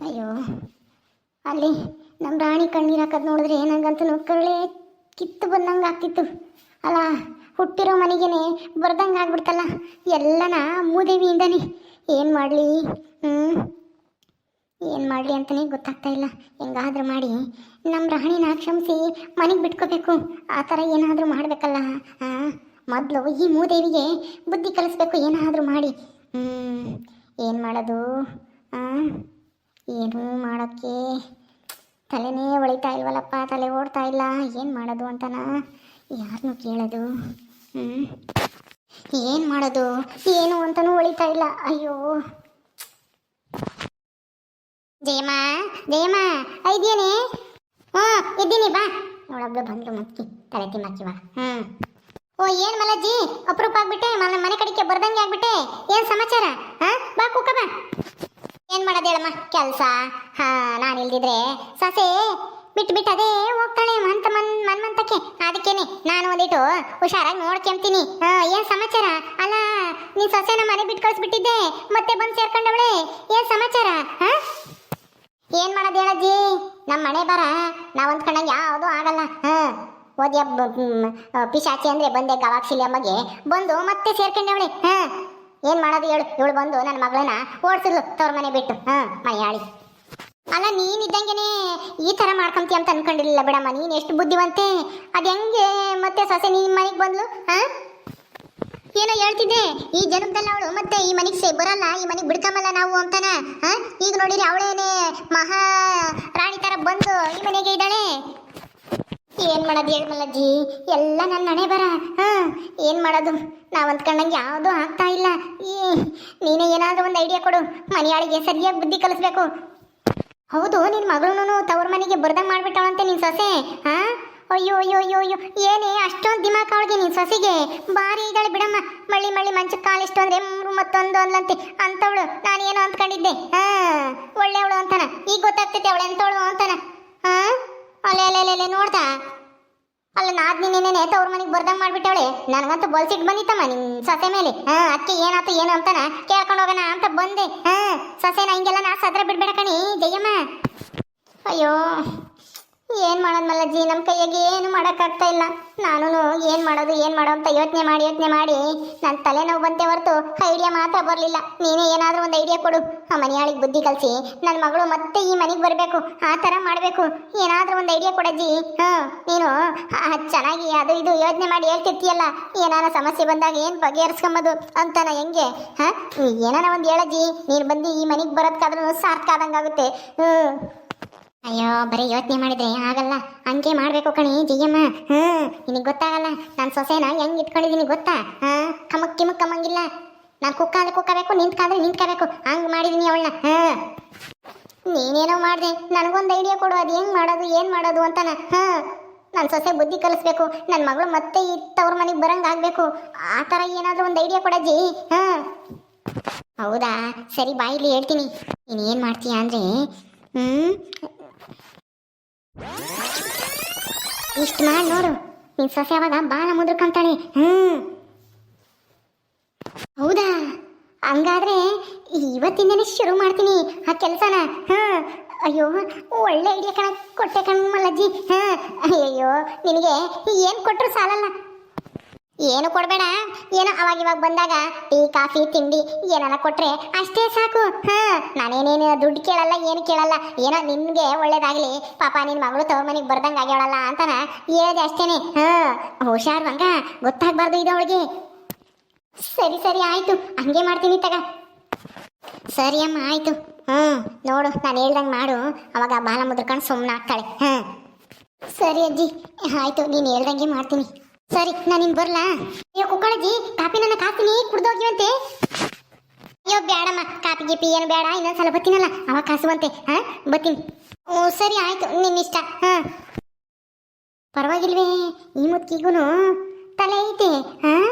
ಅಯ್ಯೋ, ಅಲ್ಲಿ ನಮ್ಮ ರಾಣಿ ಕಣ್ಣೀರು ಹಾಕೋದು ನೋಡಿದ್ರೆ ನನಗಂತೂ ಕರಳೆ ಕಿತ್ತು ಬಂದಂಗೆ ಆಗ್ತಿತ್ತು. ಅಲ್ಲ, ಹುಟ್ಟಿರೋ ಮನೆಗೇನೆ ಬರ್ದಂಗೆ ಆಗ್ಬಿಡ್ತಲ್ಲ ಎಲ್ಲನ ಮೂದೇವಿಯಿಂದನೇ. ಏನು ಮಾಡಲಿ ಏನು ಮಾಡಲಿ ಅಂತಲೇ ಗೊತ್ತಾಗ್ತಾ ಇಲ್ಲ. ಹೆಂಗಾದ್ರೂ ಮಾಡಿ ನಮ್ಮ ರಾಣಿನ ಕ್ಷಮಿಸಿ ಮನೆಗೆ ಬಿಟ್ಕೋಬೇಕು. ಆ ಥರ ಏನಾದರೂ ಮಾಡಬೇಕಲ್ಲ. ಮೊದಲು ಈ ಮೂದೇವಿಗೆ ಬುದ್ಧಿ ಕಲಿಸ್ಬೇಕು ಏನಾದರೂ ಮಾಡಿ. ಏನು ಮಾಡೋದು? ಏನೂ ಮಾಡೋಕ್ಕೆ ತಲೆನೇ ಹೊಳಿತಾ ಇಲ್ವಲ್ಲಪ್ಪ, ತಲೆ ಓಡ್ತಾ ಇಲ್ಲ. ಏನು ಮಾಡೋದು ಅಂತನಾ ಯಾರನ್ನೂ ಕೇಳೋದು? ಏನು ಮಾಡೋದು ಏನು ಅಂತನೂ ಹೊಳಿತಾ ಇಲ್ಲ. ಅಯ್ಯೋ ಜಯಮ್ಮ, ಜಯಮ್ಮ ಇದೇನೆ? ಇದ್ದೀನಿ, ಬಾ. ನೋಡೊಬ್ಳು ಬಂದು ಮಕ್ಕಿ ತಲೆ ತಿಮ್ಮಕ್ಕಿವ. ಓ, ಏನು ಮಲಜ್ಜಿ ಅಪರೂಪ ಆಗ್ಬಿಟ್ಟೆ, ಮನೆ ಕಡೆಗೆ ಬರ್ದಂಗೆ ಆಗ್ಬಿಟ್ಟೆ. ಏನು ಸಮಾಚಾರ? ಬಾ ಕೂಕ ಬಾ. ಏನು ಮಾಡೋದು ಹೇಳಮ್ಮ, ಕೆಲಸ. ನಾನು ಇಲ್ದಿದ್ರೆ ಸಸೆ ಬಿಟ್ಟು ಅದೇ ಹೋಗ್ತಾಳೆ ಮನ್ಮಂತಕ್ಕೆ. ಅದಕ್ಕೇನೆ ನಾನು ಒಂದಿಟ್ಟು ಹುಷಾರಾಗಿ ನೋಡ್ಕೊಂತೀನಿ. ಏನು ಸಮಾಚಾರ? ಅಲ್ಲ, ನೀನು ಸೊಸೆನ ಮನೆ ಬಿಟ್ಟು ಕಳಿಸ್ಬಿಟ್ಟಿದ್ದೆ, ಮತ್ತೆ ಬಂದು ಸೇರ್ಕೊಂಡವಳೆ. ಏನು ಸಮಾಚಾರ? ಏನು ಮಾಡೋದು ಹೇಳಜ್ಜಿ, ನಮ್ಮ ಮನೆ ಬರ ನಾವು ಅಂದ್ಕೊಂಡಂಗೆ ಯಾವುದೂ ಆಗಲ್ಲ. ಓದ್ಯ ಪಿಶಾಚಿ ಅಂದರೆ ಬಂದೆ ಗವಾಕ್ಷಿಲಿ ಅಮ್ಮಗೆ ಬಂದು ಮತ್ತೆ ಸೇರ್ಕೊಂಡವಳೆ. ಏನು ಮಾಡೋದು ಹೇಳು? ಇವಳು ಬಂದು ನನ್ನ ಮಗಳನ್ನ ಓಡಿಸಿದ್ಲು ತವ್ರ ಮನೆ ಬಿಟ್ಟು. ಮಯಾಳಿ. ಅಲ್ಲ, ನೀನಿದ್ದಂಗೆನೆ ಈ ಥರ ಮಾಡ್ಕೊಂತೀಯ ಅಂತ ಅನ್ಕೊಂಡಿರಲಿಲ್ಲ ಬಿಡಮ್ಮ. ನೀನು ಎಷ್ಟು ಬುದ್ಧಿವಂತೆ. ಅದು ಹೆಂಗೆ ಮತ್ತೆ ಸೊಸೆ ನಿಮ್ಮ ಮನೆಗೆ ಬಂದ್ಲು? ಏನೋ ಹೇಳ್ತಿದ್ದೆ, ಈ ಜನ್ಮದಲ್ಲಿ ಅವಳು ಮತ್ತೆ ಈ ಮನೆಗೆ ಬರಲ್ಲ, ಈ ಮನೆಗೆ ಬಿಡ್ಕೊಂಬಲ್ಲ ನಾವು ಅಂತಾನ. ಈಗ ನೋಡಿರಿ ಅವಳೇನೆ ಮಹಾ ರಾಣಿ ಥರ ಬಂದು ಈ ಮನೆಗೆ ಇದ್ದಾಳೆ. ಏನು ಮಾಡೋದು ಹೇಳ್ಮಲ್ಲಜ್ಜಿ, ಎಲ್ಲ ನನ್ನ ಹಣೆ ಬರ. ಏನು ಮಾಡೋದು? ನಾವು ಅಂದ್ಕೊಂಡಂಗೆ ಯಾವುದೂ ಆಗ್ತಾ ಇಲ್ಲ. ನೀನೇ ಏನಾದರೂ ಒಂದು ಐಡಿಯಾ ಕೊಡು. ಮನೆಯಾಳಿಗೆ ಸರಿಯಾಗಿ ಬುದ್ಧಿ ಕಲಿಸ್ಬೇಕು. ಹೌದು, ನಿನ್ನ ಮಗಳೂ ತವ್ರ ಮನೆಗೆ ಬರ್ದಂಗೆ ಮಾಡಿಬಿಟ್ಟವಳಂತೆ ನಿನ್ನ ಸೊಸೆ. ಅಯ್ಯೋ ಅಯ್ಯೋ ಅಯ್ಯೋ ಅಯ್ಯೋ, ಏನೇ ಅಷ್ಟೊಂದು ದಿಮಾಕ್ ಅವಳಿಗೆ ನಿನ್ನ ಸೊಸೆಗೆ? ಭಾರಿ ಇದ್ದಾಳೆ ಬಿಡಮ್ಮ. ಮಳ್ಳಿ ಮಂಚಕ್ಕೆ ಕಾಲಿಷ್ಟು ಅಂದರೆ ಮತ್ತೊಂದು ಅನ್ಲಂತೆ ಅಂಥವಳು. ನಾನೇನೋ ಅಂದ್ಕೊಂಡಿದ್ದೆ ಒಳ್ಳೆಯವಳು ಅಂತಾನ. ಈಗ ಗೊತ್ತಾಗ್ತೈತೆ ಅವಳು ಎಂಥವಳು ಅಂತಾನ. ಅಲ್ಲೇ ನೋಡ್ತಾ ಅಲ್ಲ, ನಾದ್ನೇನೇನೆ ತವ್ರ ಮನೆಗೆ ಬರ್ದಂಗೆ ಮಾಡಿಬಿಟ್ಟವಳೆ. ನನಗಂತೂ ಬಲ್ಸಿಟ್ಟು ಬಂದಿತ್ತಮ್ಮ ನಿನ್ನ ಸೊಸೆ ಮೇಲೆ. ಅದಕ್ಕೆ ಏನಾಯ್ತು ಏನು ಅಂತಾನ ಕೇಳ್ಕೊಂಡು ಹೋಗೋಣ ಅಂತ ಬಂದೆ. ಸೊಸೆನ ಹಿಂಗೆಲ್ಲ ನಾ ಸದ್ರ ಬಿಡ್ಬೇಡ ಕಣಿ ಜಯಮ್ಮ. ಅಯ್ಯೋ, ಏನು ಮಾಡೋದು ಮಲ್ಲಜ್ಜಿ, ನಮ್ಮ ಕೈಯಾಗೆ ಏನು ಮಾಡೋಕ್ಕಾಗ್ತಾ ಇಲ್ಲ. ನಾನು ಏನು ಮಾಡೋದು ಅಂತ ಯೋಚನೆ ಮಾಡಿ ನನ್ನ ತಲೆನೋವು ಬಂತೆ ಹೊರತು ಐಡಿಯಾ ಮಾತ್ರ ಬರಲಿಲ್ಲ. ನೀನೇ ಏನಾದರೂ ಒಂದು ಐಡಿಯಾ ಕೊಡು. ಆ ಮನೆಯಾಳಿಗೆ ಬುದ್ಧಿ ಕಲಿಸಿ ನನ್ನ ಮಗಳು ಮತ್ತೆ ಈ ಮನೆಗೆ ಬರಬೇಕು, ಆ ಥರ ಮಾಡಬೇಕು. ಏನಾದರೂ ಒಂದು ಐಡಿಯಾ ಕೊಡಜ್ಜಿ. ನೀನು ಚೆನ್ನಾಗಿ ಅದು ಇದು ಯೋಚನೆ ಮಾಡಿ ಹೇಳ್ತಿರ್ತೀಯಲ್ಲ, ಏನಾರ ಸಮಸ್ಯೆ ಬಂದಾಗ ಏನು ಬಗೆಹರಿಸ್ಕೊಂಬೋದು ಅಂತಾನ ಹೆಂಗೆ? ಏನಾರ ಒಂದು ಹೇಳಜ್ಜಿ. ನೀನು ಬಂದು ಈ ಮನೆಗೆ ಬರೋದಕ್ಕಾದ್ರೂ ಸಾರ್ಥಕ ಆದಂಗಾಗುತ್ತೆ. ಅಯ್ಯೋ, ಬರೀ ಯೋಚನೆ ಮಾಡಿದ್ರೆ ಆಗಲ್ಲ, ಹಂಗೆ ಮಾಡಬೇಕು ಕಣಿ ಜಯಮ್ಮ. ನಿನಗೆ ಗೊತ್ತಾಗಲ್ಲ ನಾನು ಸೊಸೆನ ಹೆಂಗೆ ಇಟ್ಕೊಂಡಿದ್ದೀನಿ ಗೊತ್ತಾ? ಕಮ್ಮಂಗಿಲ್ಲ. ನಾನು ಕುಕ್ಕಾದ್ರೆ ಕುಕ್ಕಬೇಕು, ನಿಂತ್ಕಾದ್ರೆ ನಿಂತ್ಕೋಬೇಕು, ಹಂಗೆ ಮಾಡಿದ್ದೀನಿ ಅವಳನ್ನ. ನೀನೇನೋ ಮಾಡಿದೆ, ನನಗೊಂದು ಐಡಿಯಾ ಕೊಡು. ಅದು ಹೆಂಗೆ ಮಾಡೋದು ಏನು ಮಾಡೋದು ಅಂತಾನ. ನನ್ನ ಸೊಸೆ ಬುದ್ಧಿ ಕಲಿಸ್ಬೇಕು, ನನ್ನ ಮಗಳು ಮತ್ತೆ ಈ ತವ್ರ ಮನೆಗೆ ಬರಂಗೆ ಆಗಬೇಕು. ಆ ಥರ ಏನಾದರೂ ಒಂದು ಐಡಿಯಾ ಕೊಡಜ್ಜಿ. ಹೌದಾ, ಸರಿ ಬಾಯಿಲಿ ಹೇಳ್ತೀನಿ. ನೀನೇನು ಮಾಡ್ತೀಯ ಅಂದರೆ ಇಷ್ಟು ಮಾಡಿ ನೋಡು. ನಿನ್ನ ಸೊಸೆ ಅವಾಗ ಬಾಳ ಮುದ್ರಕಂತಾಳೆ. ಹೌದಾ, ಹಂಗಾದ್ರೆ ಇವತ್ತಿಂದನೇ ಶುರು ಮಾಡ್ತೀನಿ ಆ ಕೆಲಸನ. ಅಯ್ಯೋ, ಒಳ್ಳೆ ಐಡಿಯಾ ಕೊಟ್ಟೆ ಕಣ್ಮಲ್ಲಜ್ಜಿ. ಅಯ್ಯೋ, ನಿನಗೆ ಏನು ಕೊಟ್ಟರು ಸಾಲಲ್ಲ. ಏನು ಕೊಡಬೇಡ, ಏನೋ ಅವಾಗ ಬಂದಾಗ ಟೀ ಕಾಫಿ ತಿಂಡಿ ಏನಾರ ಕೊಟ್ರೆ ಅಷ್ಟೇ ಸಾಕು. ನಾನೇನೇನು ದುಡ್ಡು ಕೇಳಲ್ಲ, ಏನು ಕೇಳಲ್ಲ. ಏನೋ ನಿನ್ಗೆ ಒಳ್ಳೇದಾಗ್ಲಿ, ಪಾಪ ನಿನ್ನ ಮಗಳು ತವ್ರ ಮನೆಗೆ ಬರ್ದಂಗೆ ಆಗ್ಯಾಳಲ್ಲ ಅಂತಾನ ಹೇಳಿದೆ ಅಷ್ಟೇನೆ. ಹುಷಾರ್ ಮಂಗ, ಗೊತ್ತಾಗಬಾರ್ದು ಇದು ಅವಳಿಗೆ. ಸರಿ ಆಯ್ತು, ಹಂಗೆ ಮಾಡ್ತೀನಿ ತಗ. ಸರಿ ಅಮ್ಮ, ಆಯ್ತು. ನೋಡು, ನಾನು ಹೇಳ್ದಂಗೆ ಮಾಡು, ಅವಾಗ ಬಾಲ ಮುದ್ರಕೊಂಡು ಸುಮ್ಮನೆ ಆಗ್ತಾಳೆ. ಸರಿ ಅಜ್ಜಿ, ಆಯ್ತು, ನೀನು ಹೇಳ್ದಂಗೆ ಮಾಡ್ತೀನಿ. ಸರಿ, ನಾನು ನಿನ್ ಬರ್ಲಾ? ಅಯ್ಯೋ ಕುಕ್ಕಳಜ್ಜಿ, ಕಾಪಿ ನನ್ನ ಕಾಪಿನಿ ಕುಡ್ದೋಗಿವಂತೆ. ಅಯ್ಯೋ ಬೇಡಮ್ಮ, ಕಾಪಿ ಗೀಪಿ ಏನು ಬೇಡ, ಇನ್ನೊಂದ್ಸಲ ಬರ್ತೀನಲ್ಲ ಅವಾಗ ಕಾಸುವಂತೆ. ಬರ್ತೀನಿ. ಸರಿ ಆಯ್ತು, ನಿನ್ನಿಷ್ಟ. ಪರವಾಗಿಲ್ವೇ, ಈ ಮುತ್ತಿಗೂ ತಲೆ ಐತೆ.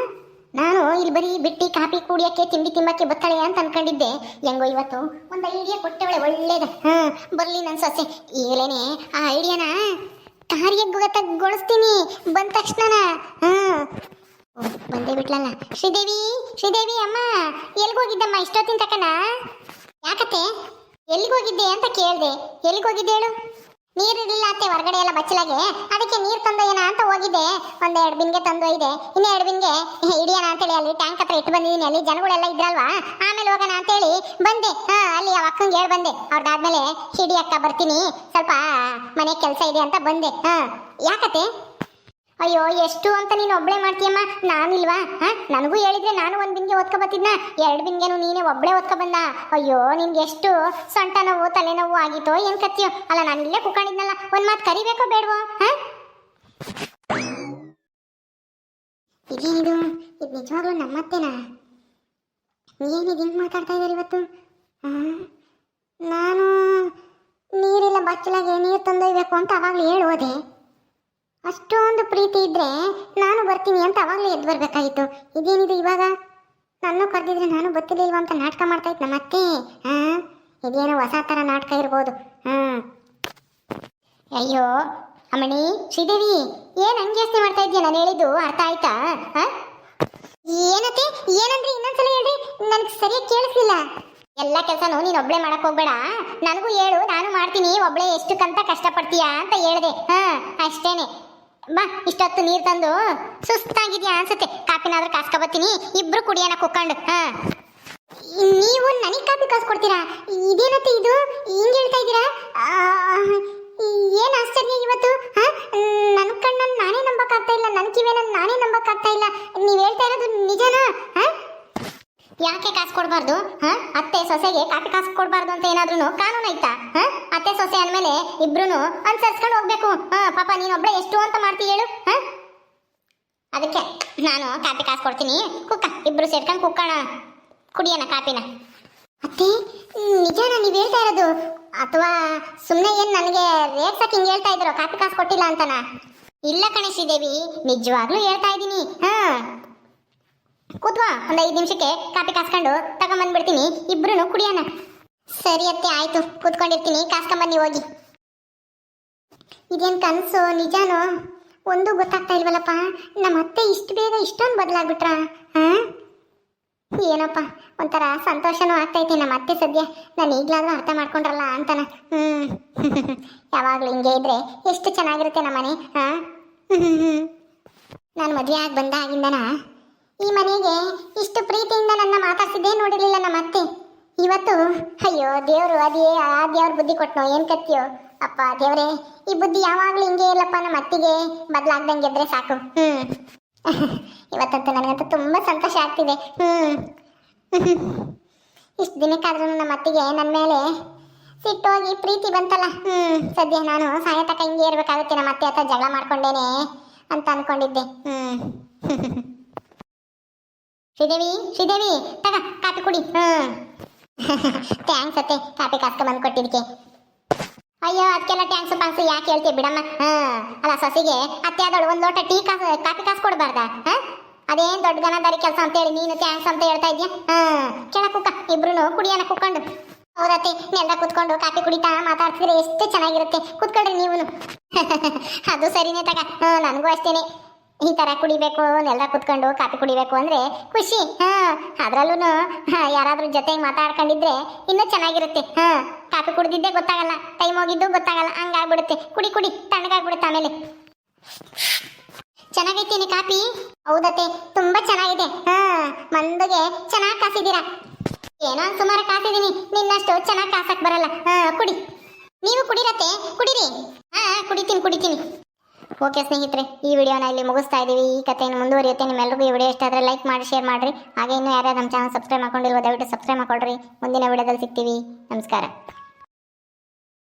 ನಾನು ಇಲ್ಲಿ ಬರೀ ಬಿಟ್ಟು ಕಾಪಿ ಕುಡಿಯೋಕ್ಕೆ ತಿಂಡಿ ತಿಂಬಕ್ಕೆ ಬರ್ತಾಳೆ ಅಂತ ಅನ್ಕೊಂಡಿದ್ದೆ. ಹೆಂಗೋ ಇವತ್ತು ಒಂದು ಐಡಿಯಾ ಕೊಟ್ಟವಳೆ ಒಳ್ಳೇದ. ಬರಲಿ ನನ್ನ ಸೊಸೆ. ಈಗಲೇನೆ ಆ ಐಡಿಯಾನ ಕಾರ್ಯಗೊಳಿಸ್ತೀನಿ ಬಂದ ತಕ್ಷಣ. ಬಂದೇ ಬಿಟ್ಲಲ್ಲ. ಶ್ರೀದೇವಿ ಅಮ್ಮ, ಎಲ್ಗೋಗಿದ್ದಮ್ಮ ಇಷ್ಟೊತ್ತಿನ ತಕನ? ಯಾಕತ್ತೆ? ಎಲ್ಲಿಗೆ ಹೋಗಿದ್ದೆ ಅಂತ ಕೇಳಿದೆ. ಎಲ್ಲಿಗೆ ಹೋಗಿದ್ದೆ ಹೇಳು? ನೀರಿರಲಿಲ್ಲ ಅತ್ತೆ, ಹೊರಗಡೆ ಎಲ್ಲ ಬಚ್ಚಲಾಗೆ, ಅದಕ್ಕೆ ನೀರು ತಂದೊಯ್ಯೋಣ ಅಂತ ಹೋಗಿದ್ದೆ. ಒಂದೆರಡು ಬಿನ್ಗೆ ತಂದೊಯ್ದೆ, ಇನ್ನು 2 ಬಿನ್ಗೆ ಹಿಡಿಯೋಣ ಅಂತೇಳಿ ಅಲ್ಲಿ ಟ್ಯಾಂಕ್ ಹತ್ರ ಇಟ್ಟು ಬಂದಿದ್ದೀನಿ. ಅಲ್ಲಿ ಜನಗಳೆಲ್ಲ ಇದ್ರಲ್ವಾ, ಆಮೇಲೆ ಹೋಗೋಣ ಅಂತೇಳಿ ಬಂದೆ. ಅಲ್ಲಿ ಆ ಅಕ್ಕಂಗೆ ಹೇಳಿ ಬಂದೆ, ಅವ್ರದ್ದಾದ್ಮೇಲೆ ಹಿಡಿಯಕ್ಕ ಬರ್ತೀನಿ, ಸ್ವಲ್ಪ ಮನೆ ಕೆಲಸ ಇದೆ ಅಂತ ಬಂದೆ. ಯಾಕತ್ತೆ? ಅಯ್ಯೋ, ಎಷ್ಟು ಅಂತ ನೀನು ಒಬ್ಳೆ ಮಾಡ್ತೀಯಮ್ಮ, ನಾನಿಲ್ವಾ? ನನಗೂ ಹೇಳಿದ್ರೆ ನಾನು 1 ಬಿನ್ಗೆ ಓದ್ಕೊ ಬತ್ತಿದ್ನ, 2 ಬಿನ್ಗೆನು ನೀನೇ ಒಬ್ಳೆ ಓದ್ಕೊ ಬಂದ. ಅಯ್ಯೋ, ನಿನ್ಗೆ ಎಷ್ಟು ಸೊಂಟ ನೋವು ತಲೆನೋವು ಆಗಿತ್ತೋ ಏನ್ ಕತ್ತಿಯೋ. ಅಲ್ಲ, ನಾನು ಇಲ್ಲೇ ಕುಕೊಂಡಿದ್ನಲ್ಲ, ಒಂದ್ ಮಾತು ಕರಿಬೇಕೋ ಬೇಡವೋ? ಇದೇನಿದು? ಇದು ನಿಜವಾಗ್ಲೂ ನಮ್ಮತ್ತೇನಾ? ಏನಿದು ಹಿಂಗೆ ಮಾತಾಡ್ತಾ ಇದ್ದಾರೆ ಇವತ್ತು? ನಾನು ನೀರಿಲ್ಲ ಬಚ್ಚಲಾಗೆ ನೀರು ತಂದೊಯ್ಬೇಕು ಅಂತ ಅವಾಗಲೇ ಹೇಳೋದೆ. ಅಷ್ಟೊಂದು ಪ್ರೀತಿ ಇದ್ರೆ ನಾನು ಬರ್ತೀನಿ ಅಂತ ಅವಾಗಲೇ ಎದ್ದು ಬರ್ಬೇಕಾಗಿತ್ತು. ಇದೇನಿದು ಇವಾಗ? ನಾನು ಕರೆದಿದ್ರೆ ನಾನು ಬರ್ತಿರ್ಲಿಲ್ವ ಅಂತ ನಾಟಕ ಮಾಡ್ತಾ ಇತ್ತು ನಮ್ಮ ಅತ್ತೆ. ಇದೇನೋ ಹೊಸ ಥರ ನಾಟಕ ಇರ್ಬೋದು. ಅಯ್ಯೋ ಅಮ್ಮಣಿ, ಶ್ರೀದೇವಿ, ಏನು ಹಂಗೆ ಯೋಚನೆ ಮಾಡ್ತಾ ಇದ್ದೀಯ? ನಾನು ಹೇಳಿದ್ದು ಅರ್ಥ ಆಯ್ತಾ? ಏನತ್ತೆ? ಏನಂದ್ರೆ ಇನ್ನೊಂದ್ಸಲ ಹೇಳ್ರಿ, ನನಗೆ ಸರಿಯಾಗಿ ಕೇಳಿಸ್ಲಿಲ್ಲ. ಎಲ್ಲ ಕೆಲಸನೂ ನೀನು ಒಬ್ಳೆ ಮಾಡಕ್ ಹೋಗ್ಬೇಡ, ನನಗೂ ಹೇಳು, ನಾನು ಮಾಡ್ತೀನಿ. ಒಬ್ಳೆ ಎಷ್ಟಕ್ಕಂತ ಕಷ್ಟಪಡ್ತೀಯಾ ಅಂತ ಹೇಳಿದೆ. ಅಷ್ಟೇನೆ. ಬಾ, ಇಷ್ಟೊತ್ತು ನೀರು ತಂದು ಸುಸ್ತಾಗಿದ್ಯಾ ಅನ್ಸುತ್ತೆ, ಕಾಪಿನಾದ್ರೂ ಕಾಸ್ಕೊಬತ್ತೀನಿ, ಇಬ್ರು ಕುಡಿಯೋಣ ಕುಕ್ಕೊಂಡು. ನೀವು ನನಗೆ ಕಾಪಿ ಕಾಸ್ಕೊಡ್ತೀರಾ? ಇದೇನತ್ತೆ ಇದು ಹಿಂಗೆ ಹೇಳ್ತಾ ಇದ್ದೀರಾ? ಏನು ಆಶ್ಚರ್ಯ ಇವತ್ತು. ನನ್ನ ಕಣ್ಣನ್ನು ನಾನೇ ನಂಬಕ್ಕಾಗ್ತಾ ಇಲ್ಲ, ನನ್ನ ಕಿವಿಯನ್ನು ನಾನೇ ನಂಬಕ್ಕಾಗ್ತಾ ಇಲ್ಲ. ನೀವು ಹೇಳ್ತಾ ಇರೋದು ನಿಜನಾ? ಯಾಕೆ ಕಾಸು ಕೊಡಬಾರ್ದು? ಅತ್ತೆ ಸೊಸೆಗೆ ಕಾಪಿ ಕಾಸು ಕೊಡಬಾರ್ದು ಅಂತ ಏನಾದ್ರೂ ಕಾನೂನು ಐತಾ? ಅತ್ತೆ ಸೊಸೆ ಅಂದಮೇಲೆ ಇಬ್ರು ಅನುಸರಿಸ್ಕೊಂಡು ಹೋಗ್ಬೇಕು. ಪಾಪ ನೀನೊಬ್ಳೆ ಎಷ್ಟು ಅಂತ ಮಾಡ್ತೀಯ ಹೇಳು? ಅದಕ್ಕೆ ನಾನು ಕಾಪಿ ಕಾಸು ಕೊಡ್ತೀನಿ, ಕುಕ್ಕ, ಇಬ್ರು ಸೇರ್ಕೊಂಡು ಕುಕ್ಕಣ, ಕುಡಿಯೋಣ ಕಾಪಿನ. ಅತ್ತೆ, ನಿಜಾನ ನೀವು ಹೇಳ್ತಾ ಇರೋದು? ಅಥವಾ ಸುಮ್ಮನೆ ಏನು ನನಗೆ ರೇಗ್ಸಕ್ಕೆ ಹಿಂಗೆ ಹೇಳ್ತಾ ಇದ್ರು, ಕಾಪಿ ಕಾಸು ಕೊಟ್ಟಿಲ್ಲ ಅಂತನಾ? ಇಲ್ಲ ಕಣೆ ಶ್ರೀದೇವಿ, ನಿಜವಾಗ್ಲೂ ಹೇಳ್ತಾ ಇದ್ದೀನಿ. ಕೂತ್ವಾ, ಒಂದು 5 ನಿಮಿಷಕ್ಕೆ ಕಾಪಿ ಕಾಸ್ಕೊಂಡು ತಗೊಂಬಂದ್ಬಿಡ್ತೀನಿ, ಇಬ್ರು ಕುಡಿಯೋಣ. ಸರಿ ಅತ್ತೆ, ಆಯ್ತು, ಕೂತ್ಕೊಂಡಿರ್ತೀನಿ, ಕಾಸ್ಕೊಂಬನ್ನಿ ಹೋಗಿ. ಇದೇನು ಕನಸು ನಿಜಾನೋ ಒಂದು ಗೊತ್ತಾಗ್ತಾ ಇಲ್ವಲ್ಲಪ್ಪ. ನಮ್ಮ ಅತ್ತೆ ಇಷ್ಟು ಬೇಗ ಇಷ್ಟೊಂದು ಬದಲಾಗ್ಬಿಟ್ರ? ಏನಪ್ಪ, ಒಂಥರ ಸಂತೋಷನೂ ಆಗ್ತೈತೆ. ನಮ್ಮ ಅತ್ತೆ ಸದ್ಯ ನಾನು ಈಗಲಾದ್ರೂ ಅರ್ಥ ಮಾಡ್ಕೊಂಡ್ರಲ್ಲ ಅಂತಾನ. ಯಾವಾಗಲೂ ಹಿಂಗೆ ಇದ್ರೆ ಎಷ್ಟು ಚೆನ್ನಾಗಿರುತ್ತೆ ನಮ್ಮನೆ. ನಾನು ಮದುವೆ ಆಗಿ ಬಂದಾಗಿಂದನ ಈ ಮನೆಗೆ ಇಷ್ಟು ಪ್ರೀತಿಯಿಂದ ನನ್ನ ಮಾತಾಡ್ಸಿದ್ದೇ ನೋಡಿರ್ಲಿಲ್ಲ ನಮ್ಮ ಅತ್ತೆ. ಇವತ್ತು ಅಯ್ಯೋ ದೇವರು, ಅದೇ ಆ ದೇವ್ರ ಬುದ್ಧಿ ಕೊಟ್ನೋ ಏನು ಕತ್ತಿಯೋ ಅಪ್ಪ ದೇವ್ರೆ. ಈ ಬುದ್ಧಿ ಯಾವಾಗಲೂ ಹಿಂಗೆ ಇಲ್ಲಪ್ಪ, ನಮ್ಮ ಅತ್ತಿಗೆ ಬದಲಾಗ್ದಂಗೆ ಇದ್ರೆ ಸಾಕು. ಇವತ್ತಂತೂ ನನಗಂತೂ ತುಂಬ ಸಂತೋಷ ಆಗ್ತಿದೆ. ಇಷ್ಟು ದಿನಕ್ಕಾದ್ರೂ ನಮ್ಮ ಅತ್ತಿಗೆ ನನ್ನ ಮೇಲೆ ಸಿಟ್ಟೋಗಿ ಪ್ರೀತಿ ಬಂತಲ್ಲ. ಸದ್ಯ ನಾನು ಸಾಯತಕ್ಕ ಹಿಂಗೆ ಇರಬೇಕಾಗುತ್ತೆ, ನಮ್ಮ ಅತ್ತೆ ಹತ್ರ ಜಗಳ ಮಾಡ್ಕೊಂಡೇನೆ ಅಂತ ಅನ್ಕೊಂಡಿದ್ದೆ. ಶ್ರೀದೇವಿ, ಶ್ರೀದೇವಿ, ತಗ ಕಾಪಿ ಕುಡಿ. ಥ್ಯಾಂಕ್ಸ್ ಅತ್ತೆ, ಕಾಪಿ ಕಾಸ್ಕೊಂಡ್ ಬಂದು ಕೊಟ್ಟಿದ್ದಕ್ಕೆ. ಅಯ್ಯೋ, ಅದಕ್ಕೆಲ್ಲ ಟ್ಯಾಂಕ್ಸ್ ಯಾಕೆ ಹೇಳ್ತೀಯ ಬಿಡಮ್ಮ. ಅಲ್ಲ, ಸೊಸಿಗೆ ಅತ್ತೆ ಆದವಳು 1 ಲೋಟ ಟೀ ಕಾಪಿ ಕಾಸು ಕೊಡಬಾರ್ದ? ಅದೇನು ದೊಡ್ಡ ಗನದಾರಿ ಕೆಲಸ ಅಂತೇಳಿ ನೀನು ಥ್ಯಾಂಕ್ಸ್ ಅಂತ ಹೇಳ್ತಾ ಇದ್ಯಾ? ಕೆಳ ಕುಕ್ಕ, ಇಬ್ರು ಕುಡಿಯೋಣ ಕುಕ್ಕೊಂಡು. ಹೌದತ್ತೆ, ನೆಲ್ದ ಕುತ್ಕೊಂಡು ಕಾಪಿ ಕುಡಿತಾ ಮಾತಾಡ್ತಿದ್ರೆ ಎಷ್ಟು ಚೆನ್ನಾಗಿರುತ್ತೆ. ಕುತ್ಕೊಳ್ರಿ ನೀವು. ಅದು ಸರಿನೇ ತಗ, ನನಗೂ ಅಷ್ಟೇನೆ. ಈ ಥರ ಕುಡಿಬೇಕು, ನೆಲ್ದ ಕುತ್ಕೊಂಡು ಕಾಪಿ ಕುಡಿಬೇಕು ಅಂದರೆ ಖುಷಿ. ಅದರಲ್ಲೂ ಯಾರಾದ್ರೂ ಜೊತೆಗೆ ಮಾತಾಡ್ಕೊಂಡಿದ್ರೆ ಇನ್ನೂ ಚೆನ್ನಾಗಿರುತ್ತೆ. ಕಾಪಿ ಕುಡಿದಿದ್ದೇ ಗೊತ್ತಾಗಲ್ಲ, ಟೈಮ್ ಹೋಗಿದ್ದು ಗೊತ್ತಾಗಲ್ಲ, ಹಂಗಾಗ್ಬಿಡುತ್ತೆ. ಕುಡಿ ಕುಡಿ, ತಣ್ಣಗಾಗ್ಬಿಡುತ್ತೆ ಆಮೇಲೆ. ಚೆನ್ನಾಗೈತೇನೆ ಕಾಪಿ? ಹೌದತ್ತೆ, ತುಂಬ ಚೆನ್ನಾಗಿದೆ. ಮಂದಿಗೆ ಚೆನ್ನಾಗಿ ಕಾಸಿದ್ದೀರಾ. ಏನೋ ಸುಮಾರು ಕಾಸಿದ್ದೀನಿ, ನಿನ್ನಷ್ಟು ಚೆನ್ನಾಗಿ ಕಾಸಕ್ಕೆ ಬರಲ್ಲ. ಕುಡಿ, ನೀವು ಕುಡಿರತ್ತೆ, ಕುಡಿರಿ. ಕುಡಿತೀನಿ. ಓಕೆ ಸ್ನೇಹಿತರೆ, ಈ ವಿಡಿಯೋನ ಇಲ್ಲಿ ಮುಗಿಸ್ತಾ ಇದ್ದೀವಿ. ಈ ಕಥೆಯನ್ನು ಮುಂದುವರಿಯುತ್ತೆ. ನಿಮ್ಮೆಲ್ಲರಿಗೂ ಈ ವಿಡಿಯೋ ಇಷ್ಟ ಆದರೆ ಲೈಕ್ ಮಾಡಿ, ಶೇರ್ ಮಾಡಿರಿ. ಹಾಗೆ ಇನ್ನೂ ಯಾರ್ಯಾರು ನಮ್ಮ ಚಾನಲ್ ಸಬ್ಸ್ಕ್ರೈಬ್ ಮಾಡ್ಕೊಂಡಿಲ್ವೋ ದಯವಿಟ್ಟು ಸಬ್ಸ್ಕ್ರೈಬ್ ಮಾಡ್ಕೊಳ್ರಿ. ಮುಂದಿನ ವಿಡಿಯೋದಲ್ಲಿ ಸಿಗ್ತೀವಿ. ನಮಸ್ಕಾರ.